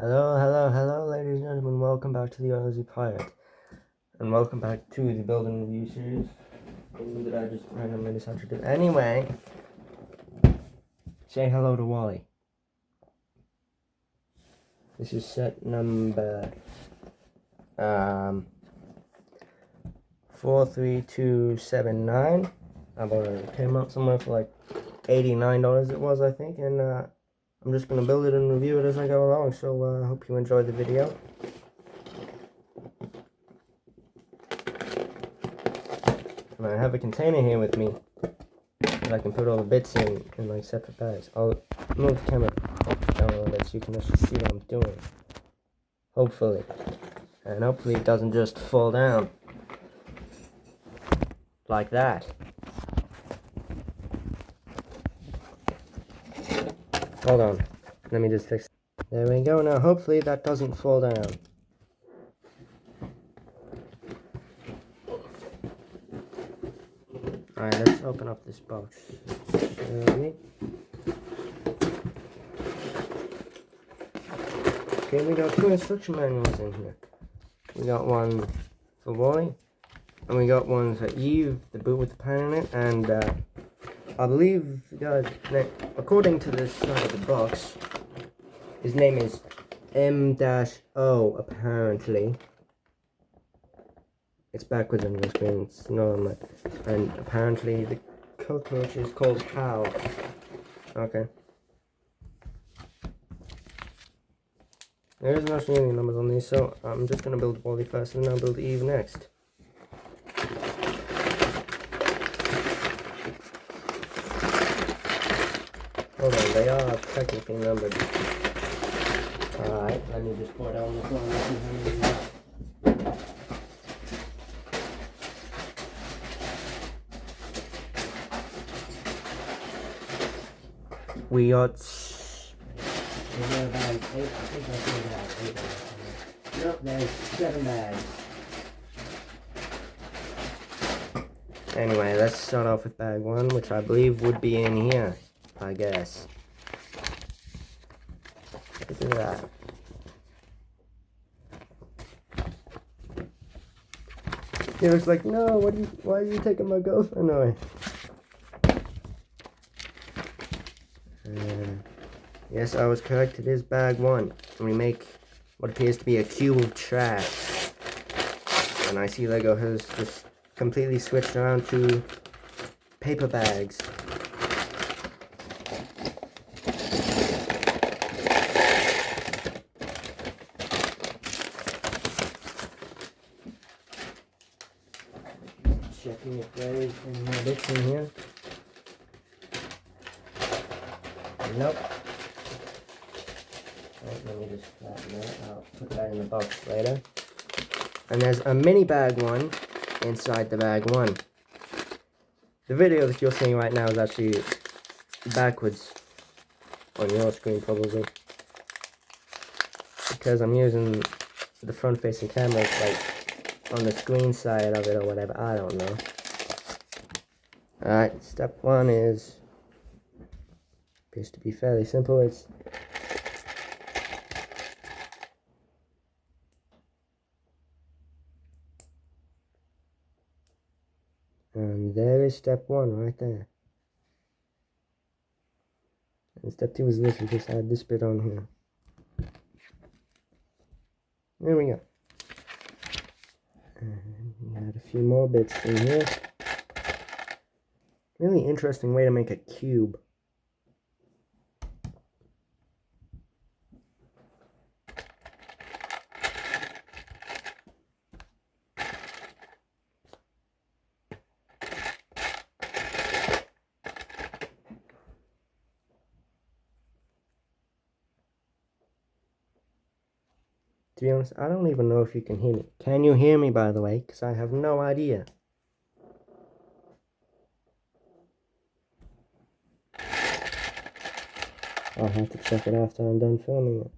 Hello, ladies and gentlemen. Welcome back to the Aussie Pirate, and welcome back to the building review series that I just randomly decided to do. Anyway, say hello to WALL-E. This is set number 43279. I bought it. It came out somewhere for like $89. It was, I think, and I'm just gonna build it and review it as I go along. So I hope you enjoy the video. And I have a container here with me that I can put all the bits in like separate bags. I'll move the camera down a little bit so you can actually see what I'm doing. Hopefully. And hopefully it doesn't just fall down. Like that. Hold on. Let me just fix it. There we go. Now hopefully that doesn't fall down. Alright, let's open up this box. Okay, we got two instruction manuals in here. We got one for WALL-E, and we got one for Eve, the boot with the pan in it, and I believe the guy's name, according to this side of the box, his name is M-O, apparently. It's backwards on the screen, it's not on my... And apparently the cockroach is called Hal. Okay. There isn't actually any numbers on these, so I'm just going to build WALL-E first and then I'll build Eve next. Hold on, they are technically numbered. Alright, let me just pour down the floor. We got... Nope, there's 7 bags. Anyway, let's start off with bag 1, which I believe would be in here, I guess. Look at that. He was like, no, why are you taking my girlfriend away? Yes, I was correct. It is bag 1. And we make what appears to be a cube of trash. And I see Lego has just completely switched around to paper bags. Checking if there is any more bits in here. Nope. Right, let me just flatten that. I'll put that in the box later. And there's a mini bag 1 inside the bag 1. The video that you're seeing right now is actually backwards on your screen probably. Because I'm using the front facing camera like on the screen side of it or whatever. I don't know. Alright, step 1 appears to be fairly simple. It's and there is step 1 right there. And step 2 is literally just add this bit on here. There we go. And we add a few more bits in here. Really interesting way to make a cube. To be honest, I don't even know if you can hear me. Can you hear me, by the way? Because I have no idea. I'll have to check it after I'm done filming it.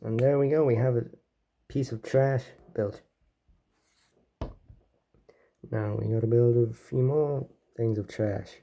And there we go, we have a piece of trash built. Now we gotta build a few more things of trash.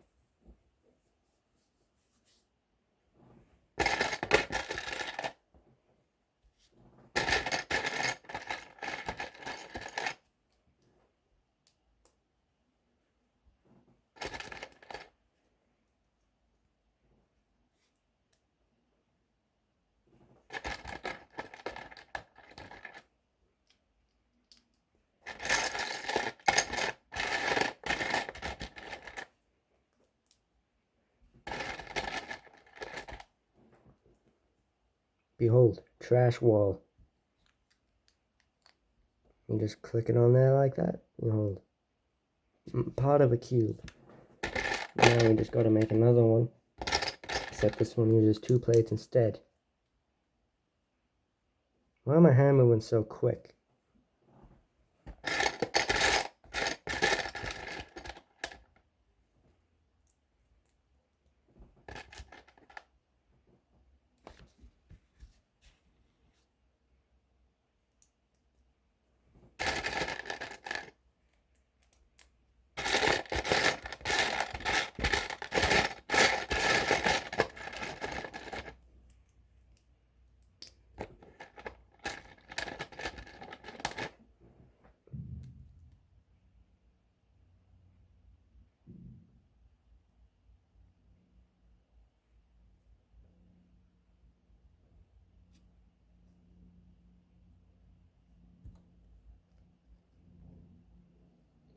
Behold, trash wall. You just click it on there like that. Behold, part of a cube. Now we just gotta make another one. Except this one uses 2 plates instead. Why am my hand moving so quick?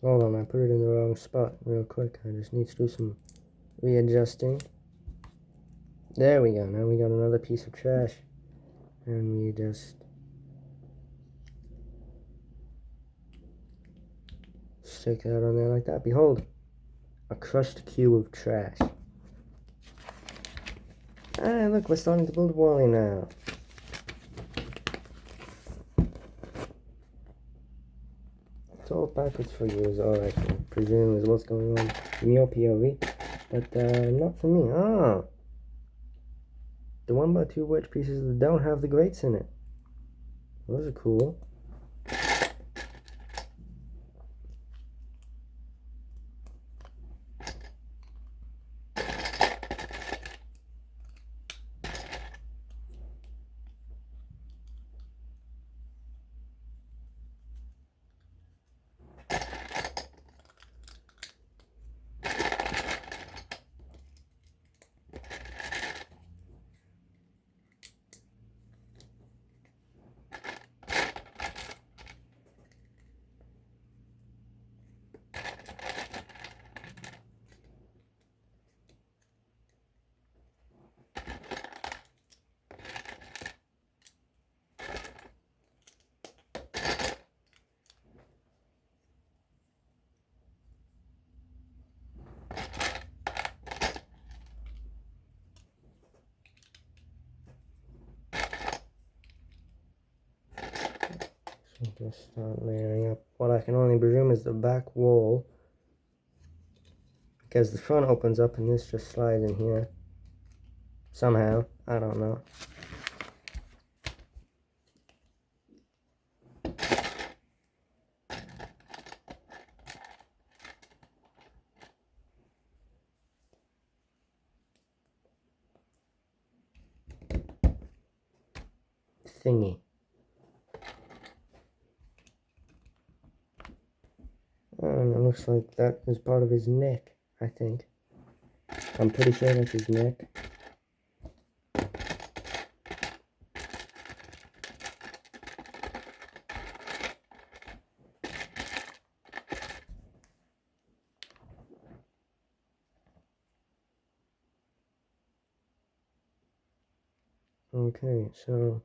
Hold on, I put it in the wrong spot real quick. I just need to do some readjusting. There we go. Now we got another piece of trash. And we just stick that on there like that. Behold, a crushed cube of trash. Ah, look, we're starting to build WALL-E now. It's all backwards for you is all I can presume is what's going on in your POV. But not for me. Ah, the 1x2 wedge pieces that don't have the grates in it. Those are cool. So just start layering up what I can only presume is the back wall, because the front opens up and this just slides in here somehow. I don't know. Thingy. And it looks like that is part of his neck, I think. I'm pretty sure that's his neck. Okay, so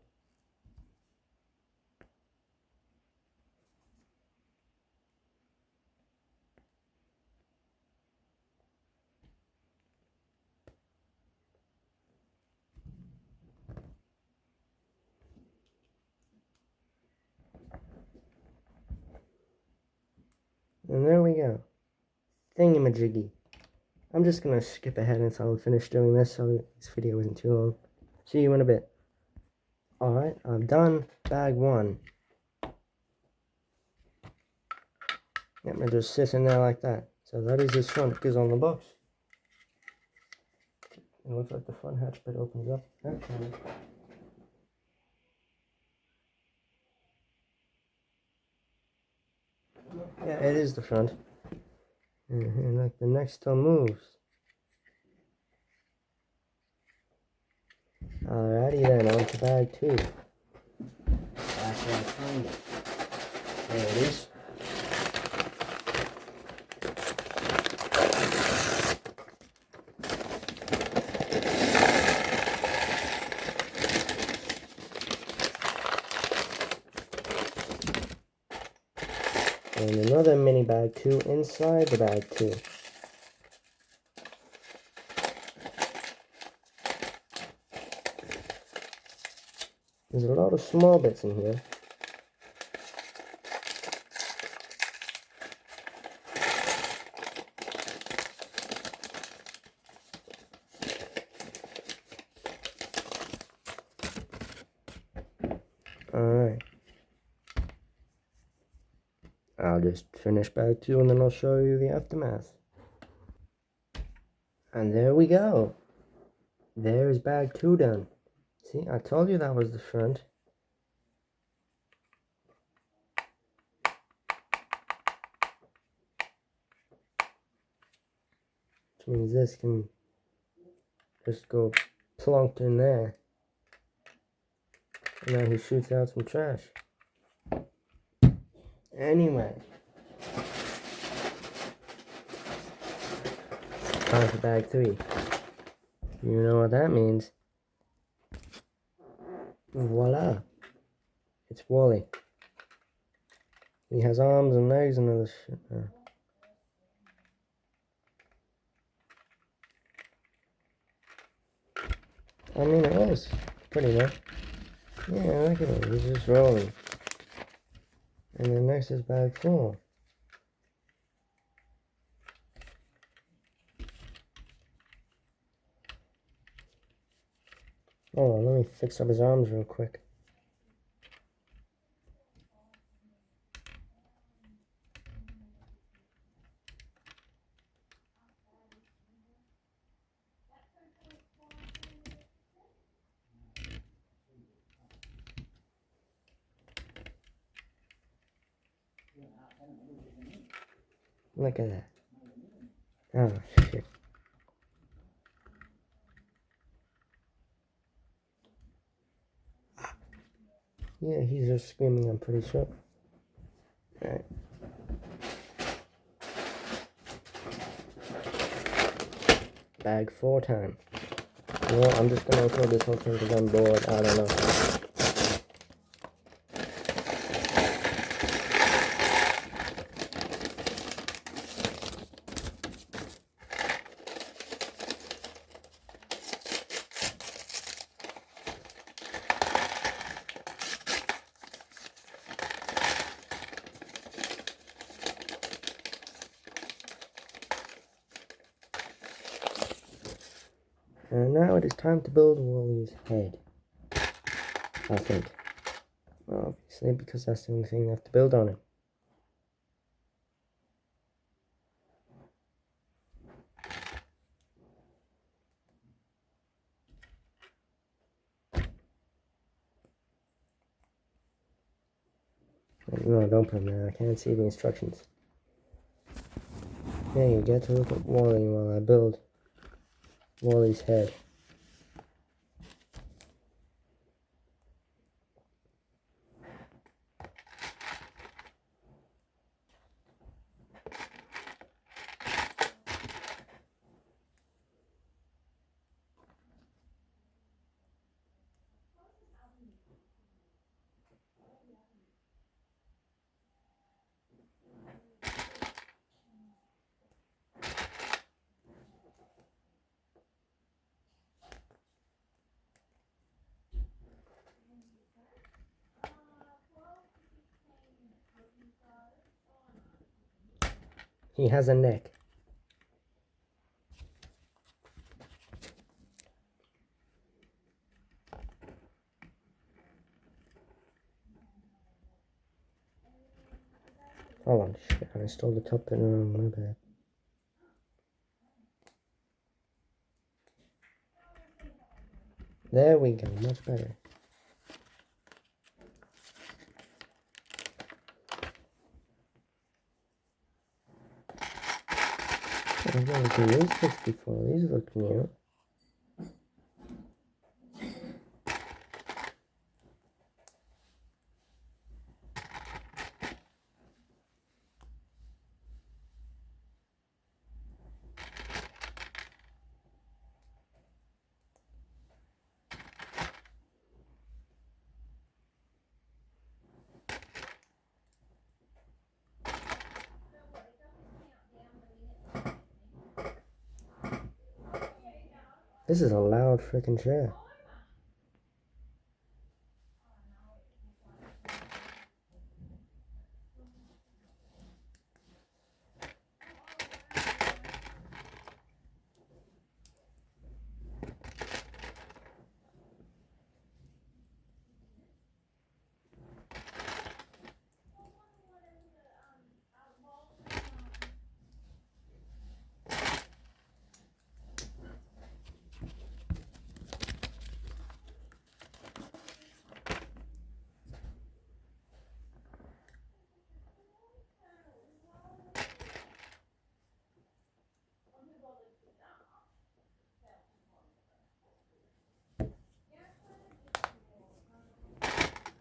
and there we go. Thingamajiggy. I'm just gonna skip ahead until I'm finished doing this so this video isn't too long. See you in a bit. Alright, I'm done bag 1. Yep, it just sits in there like that. So that is his front, because on the box it looks like the front hatch bit opens up. Actually. Yeah, it is the front. And like the neck still moves. Alrighty then, on to bag 2. After I find it. There it is. And another mini bag 2 inside the bag 2. There's a lot of small bits in here. Alright. I'll just finish bag 2 and then I'll show you the aftermath. And there we go. There's bag 2 done. See, I told you that was the front. Which means this can just go plunked in there. And now he shoots out some trash. Anyway. Time for bag 3. You know what that means. Voila. It's WALL-E. He has arms and legs and other shit now. I mean, it is pretty much. Yeah, look at him. He's just rolling. And then next is bag 4. Hold on, let me fix up his arms real quick. Look at that. Oh, shit. Yeah, he's just screaming, I'm pretty sure. Alright. Bag 4 time. You know what, I'm just gonna record this whole thing because I'm bored. I don't know. And now it is time to build WALL-E's head. I think. Obviously, because that's the only thing you have to build on it. No, don't put them there. I can't see the instructions. Yeah, you get to look at WALL-E while I build WALL-E's head. He has a neck. Oh shit, I stole the top pin wrong, my bad. There we go, much better. I've never seen these books before, these look new. This is a loud freaking chair.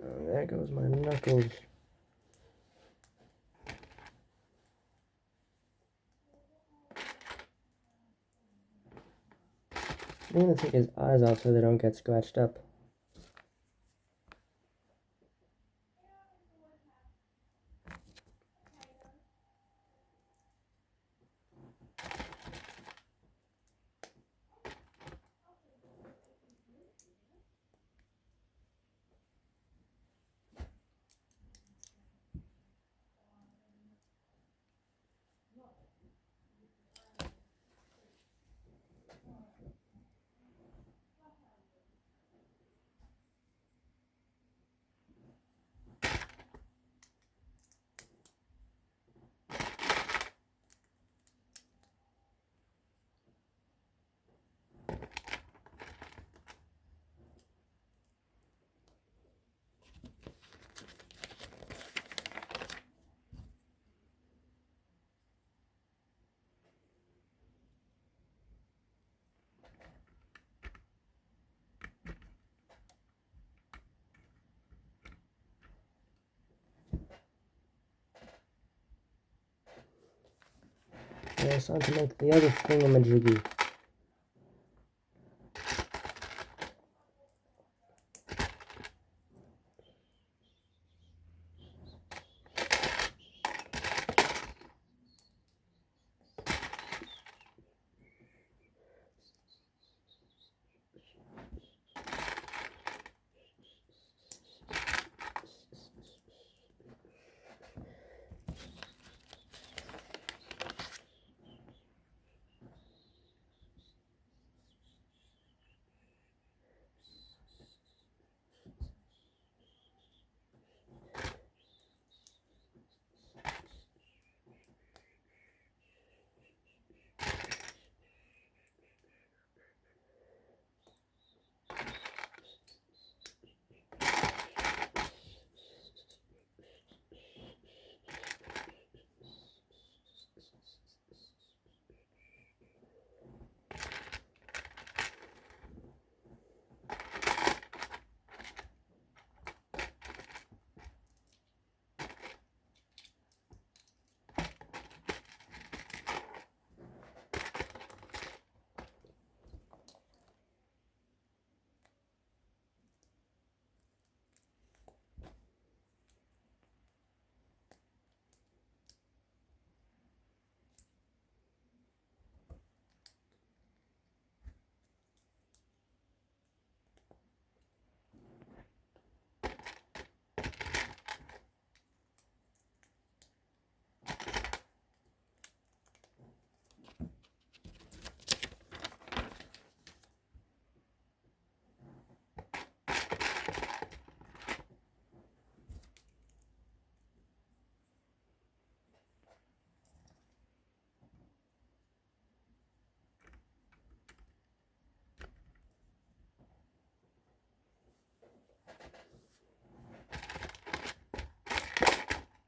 Oh, there goes my knuckles. I'm gonna take his eyes out so they don't get scratched up. Yeah, it's time to make the other thingamajiggy.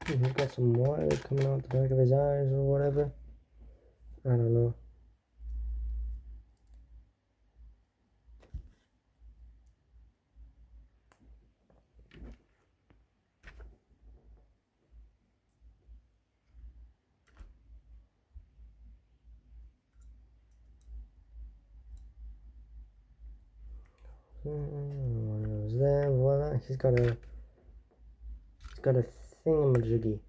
He's got some wires coming out the back of his eyes or whatever. I don't know. One goes there, voila. He's got a thingamajiggy.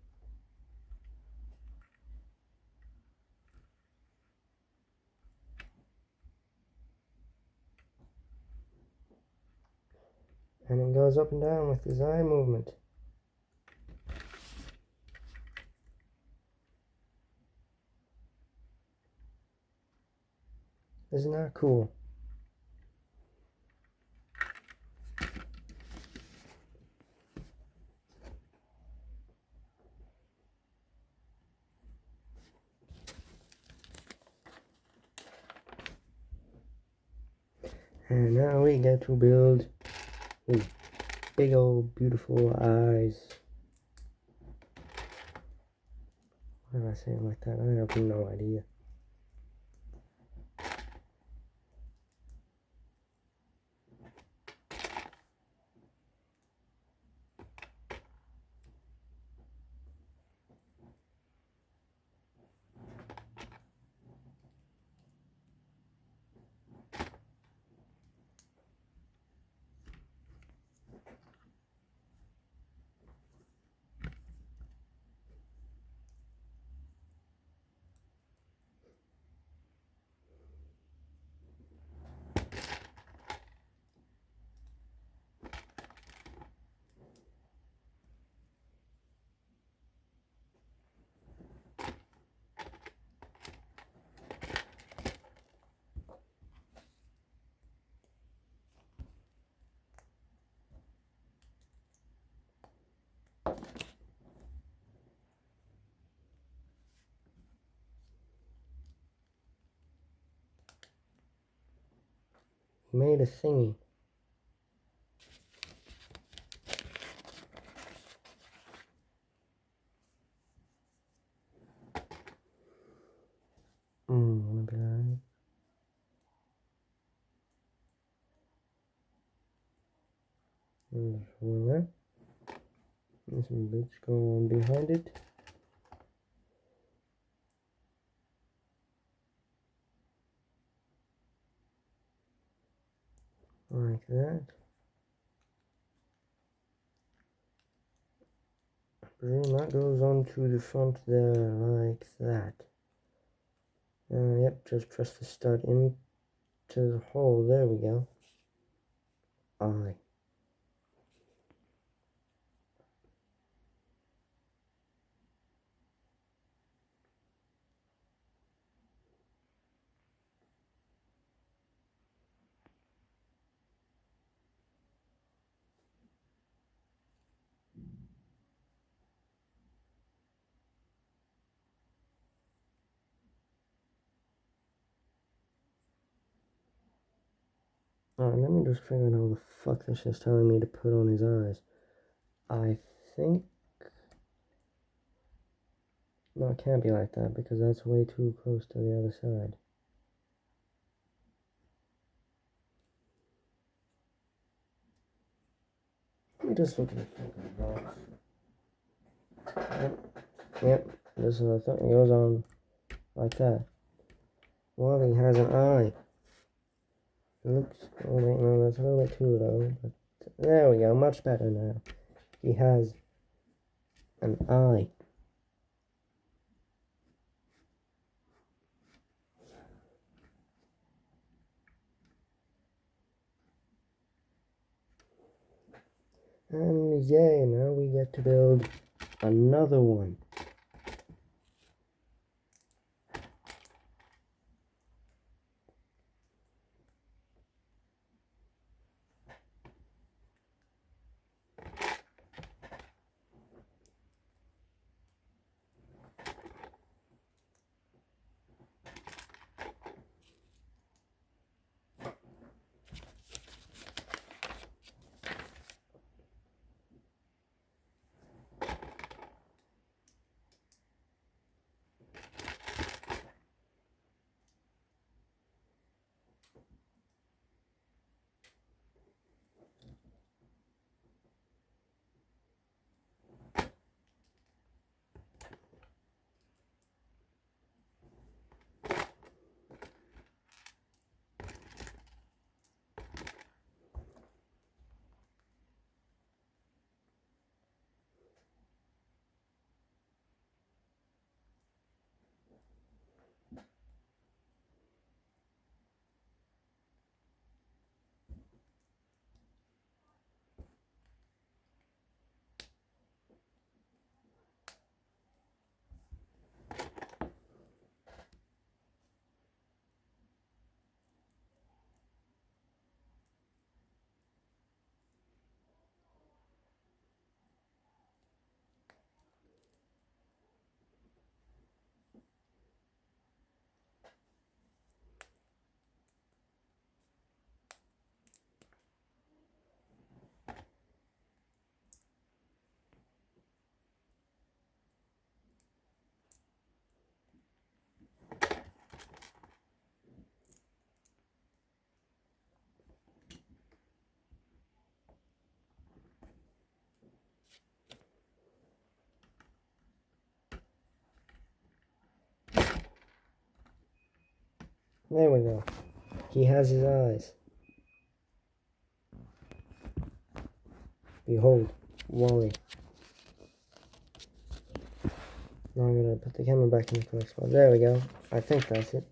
And it goes up and down with his eye movement. Isn't that cool? And now we get to build his big old beautiful eyes. Why did I say it like that? I have no idea. He made a thingy. Wanna be like there's one there. And some bits go on behind it. Like that. I presume that goes onto the front there like that. Yep, just press the stud into the hole. There we go. Eye. Alright, let me just figure out how the fuck this is telling me to put on his eyes. I think... No, it can't be like that because that's way too close to the other side. Let me just look at the fucking box. Yep, this is, I thought it goes on like that. WALL.E has an eye. It looks, oh wait, no, that's a little bit too low, but there we go, much better now. He has an eye. And yay, now we get to build another one. There we go. He has his eyes. Behold, WALL-E. Now I'm gonna put the camera back in the correct spot. There we go. I think that's it.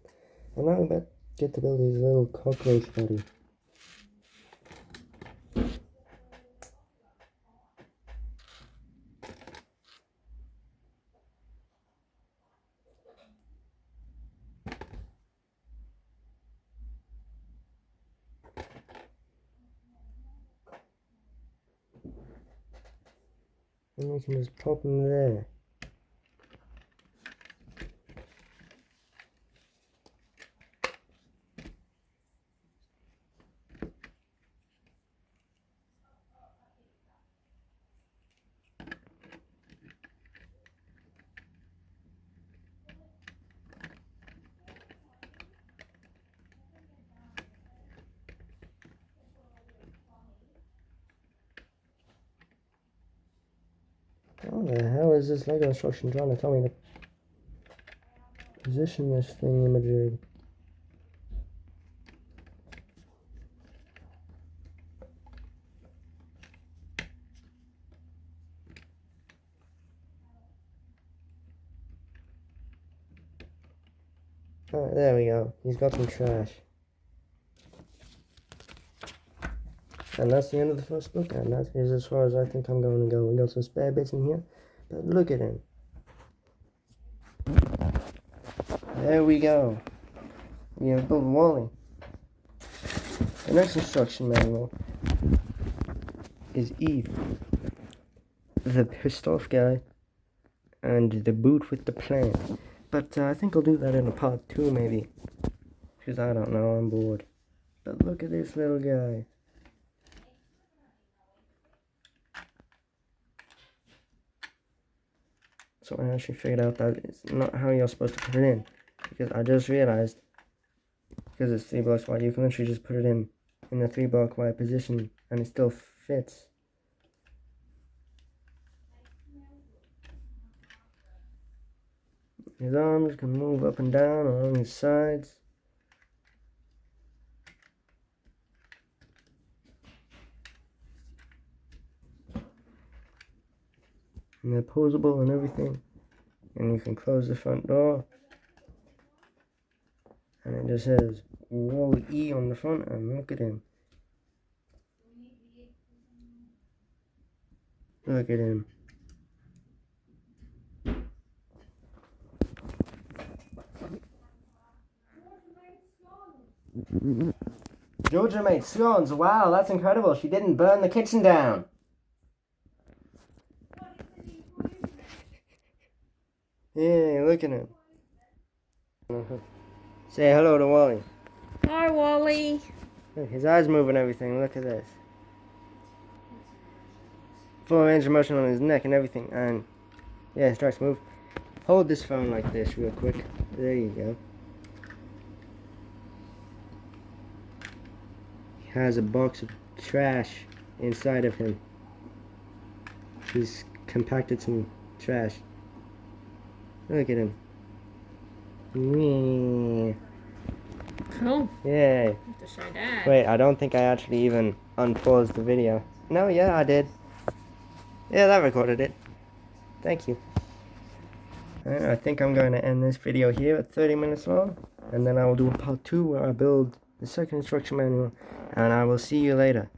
And now I'm about to get to build his little cockroach buddy. And we can just pop him there. How the hell is this Lego instruction trying to tell me to position this thing imagery? Alright, there we go. He's got some trash. And that's the end of the first book, and that is as far as I think I'm going to go. We got some spare bits in here, but look at him. There we go. We have built WALL-E. The next instruction manual is Eve, the pissed off guy, and the boot with the plan. But I think I'll do that in a part 2 maybe, because I don't know, I'm bored. But look at this little guy. So I actually figured out that it's not how you're supposed to put it in, because I just realized, because it's 3 blocks wide, you can literally just put it in the 3 block wide position and it still fits. His arms can move up and down along his sides. And they're posable and everything. And you can close the front door. And it just says WALL-E on the front, and look at him. Look at him. Georgia made scones. Wow, that's incredible. She didn't burn the kitchen down. Yeah, look at him. Say hello to WALL-E. Hi, WALL-E. Look, his eyes move and everything. Look at this. Full range of motion on his neck and everything. And yeah, his tracks move. Hold this phone like this real quick. There you go. He has a box of trash inside of him. He's compacted some trash. Look at him. Cool. Yay. Have to show Dad. Wait, I don't think I actually even unpaused the video. No, yeah, I did. Yeah, that recorded it. Thank you. And I think I'm going to end this video here at 30 minutes long. And then I will do a part 2 where I build the second instruction manual. And I will see you later.